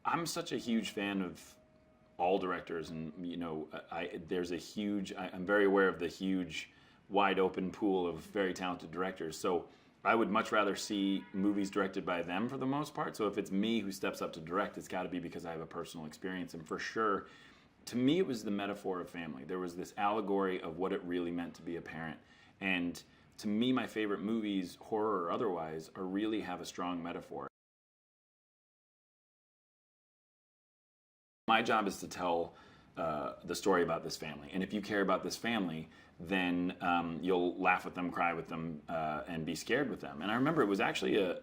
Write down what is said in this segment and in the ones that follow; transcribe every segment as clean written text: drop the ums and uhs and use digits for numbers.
I'm such a huge fan of all directors, and you know, there's a huge. I'm very aware of the huge, wide open pool of very talented directors. So I would much rather see movies directed by them for the most part. So if it's me who steps up to direct, it's got to be because I have a personal experience. And for sure, to me, it was the metaphor of family. There was this allegory of what it really meant to be a parent. And to me, my favorite movies, horror or otherwise, are really have a strong metaphor. My job is to tell the story about this family. And if you care about this family, then you'll laugh with them, cry with them, and be scared with them. And I remember it was actually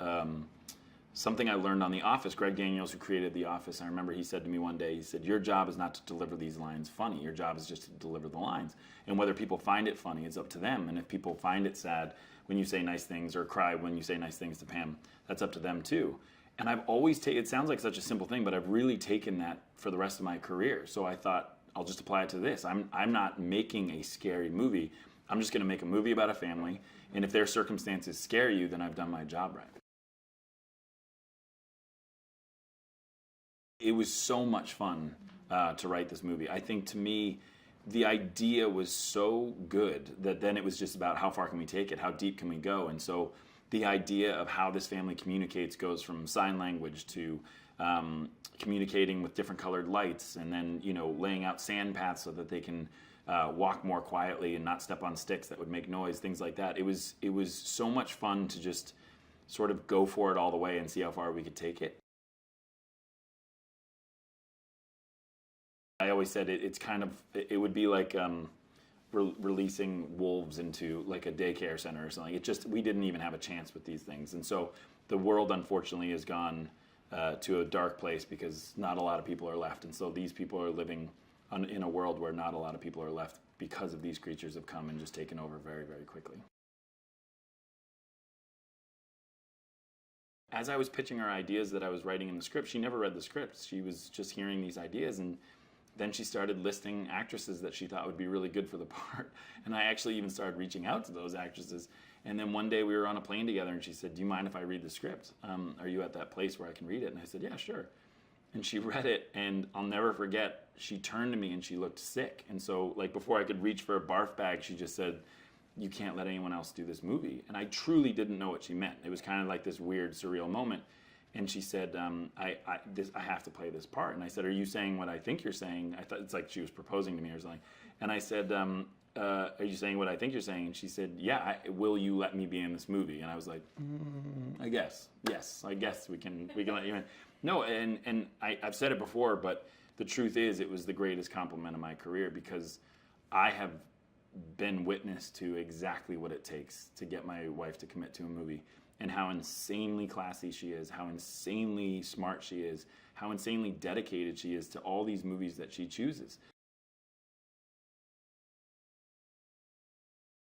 something I learned on The Office. Greg Daniels, who created The Office, I remember he said to me one day, he said, your job is not to deliver these lines funny. Your job is just to deliver the lines. And whether people find it funny, it's up to them. And if people find it sad when you say nice things or cry when you say nice things to Pam, that's up to them too. And I've always taken, it sounds like such a simple thing, but I've really taken that for the rest of my career. So I thought, I'll just apply it to this. I'm not making a scary movie. I'm just going to make a movie about a family. And if their circumstances scare you, then I've done my job right. It was so much fun to write this movie. I think to me, the idea was so good that then it was just about how far can we take it? How deep can we go? And so the idea of how this family communicates goes from sign language to communicating with different colored lights, and then, you know, laying out sand paths so that they can walk more quietly and not step on sticks that would make noise, things like that. It was so much fun to just sort of go for it all the way and see how far we could take it. I always said it's kind of, it would be like releasing wolves into like a daycare center or something. It just, we didn't even have a chance with these things. And so the world unfortunately has gone to a dark place because not a lot of people are left. And so these people are living in a world where not a lot of people are left because of these creatures have come and just taken over very, very quickly. As I was pitching her ideas that I was writing in the script, she never read the script. She was just hearing these ideas, and then she started listing actresses that she thought would be really good for the part. And I actually even started reaching out to those actresses. And then one day we were on a plane together and she said, do you mind if I read the script? Are you at that place where I can read it? And I said, yeah, sure. And she read it, and I'll never forget, she turned to me and she looked sick. And so, like, before I could reach for a barf bag, she just said, you can't let anyone else do this movie. And I truly didn't know what she meant. It was kind of like this weird, surreal moment. And she said, I have to play this part. And I said, are you saying what I think you're saying? I thought it's like she was proposing to me or something. And I said, are you saying what I think you're saying? And she said, yeah, will you let me be in this movie? And I was like, I guess. Yes, I guess we can let you in. No, and I've said it before, but the truth is it was the greatest compliment of my career, because I have been witness to exactly what it takes to get my wife to commit to a movie, and how insanely classy she is, how insanely smart she is, how insanely dedicated she is to all these movies that she chooses.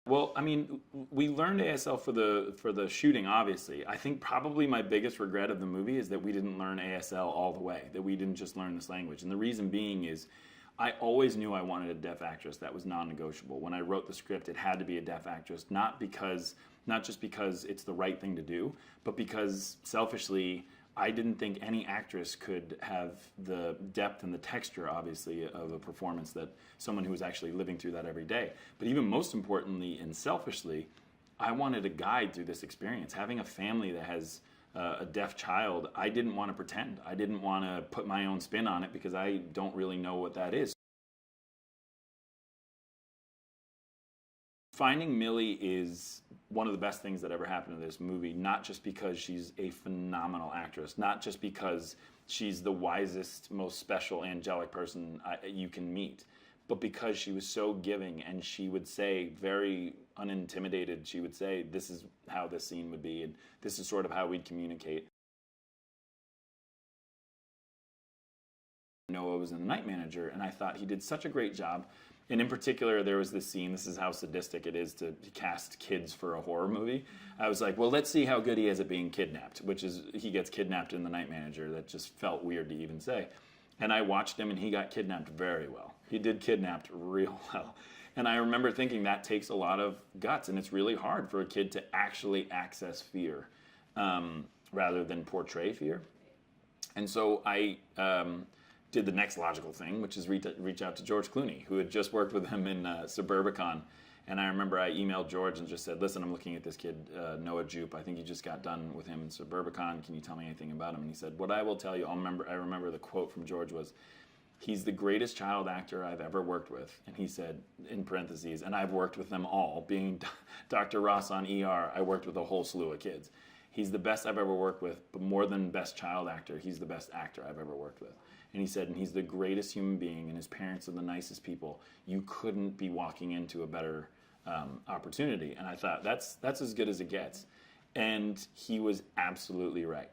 Well, I mean, we learned ASL for the shooting, obviously. I think probably my biggest regret of the movie is that we didn't learn ASL all the way, that we didn't just learn this language. And the reason being is I always knew I wanted a deaf actress. That was non-negotiable. When I wrote the script, it had to be a deaf actress, not just because it's the right thing to do, but because selfishly, I didn't think any actress could have the depth and the texture, obviously, of a performance that someone who was actually living through that every day. But even most importantly and selfishly, I wanted a guide through this experience. Having a family that has a deaf child, I didn't want to pretend. I didn't want to put my own spin on it because I don't really know what that is. Finding Millie is one of the best things that ever happened to this movie, not just because she's a phenomenal actress, not just because she's the wisest, most special, angelic person you can meet, but because she was so giving, and she would say, very unintimidated, she would say, this is how this scene would be, and this is sort of how we'd communicate. Noah was in The Night Manager, and I thought he did such a great job. And in particular, there was this scene, this is how sadistic it is to cast kids for a horror movie. I was like, well, let's see how good he is at being kidnapped, which is, he gets kidnapped in The Night Manager. That just felt weird to even say. And I watched him, and he got kidnapped very well. He did kidnapped real well. And I remember thinking that takes a lot of guts, and it's really hard for a kid to actually access fear rather than portray fear. And so I did the next logical thing, which is reach out to George Clooney, who had just worked with him in Suburbicon. And I remember I emailed George and just said, listen, I'm looking at this kid, Noah Jupe. I think you just got done with him in Suburbicon. Can you tell me anything about him? And he said, what I will tell you, I remember the quote from George was, he's the greatest child actor I've ever worked with. And he said, in parentheses, and I've worked with them all. Being Dr. Ross on ER, I worked with a whole slew of kids. He's the best I've ever worked with, but more than best child actor, he's the best actor I've ever worked with. And he said, and he's the greatest human being, and his parents are the nicest people. You couldn't be walking into a better opportunity. And I thought, that's as good as it gets. And he was absolutely right.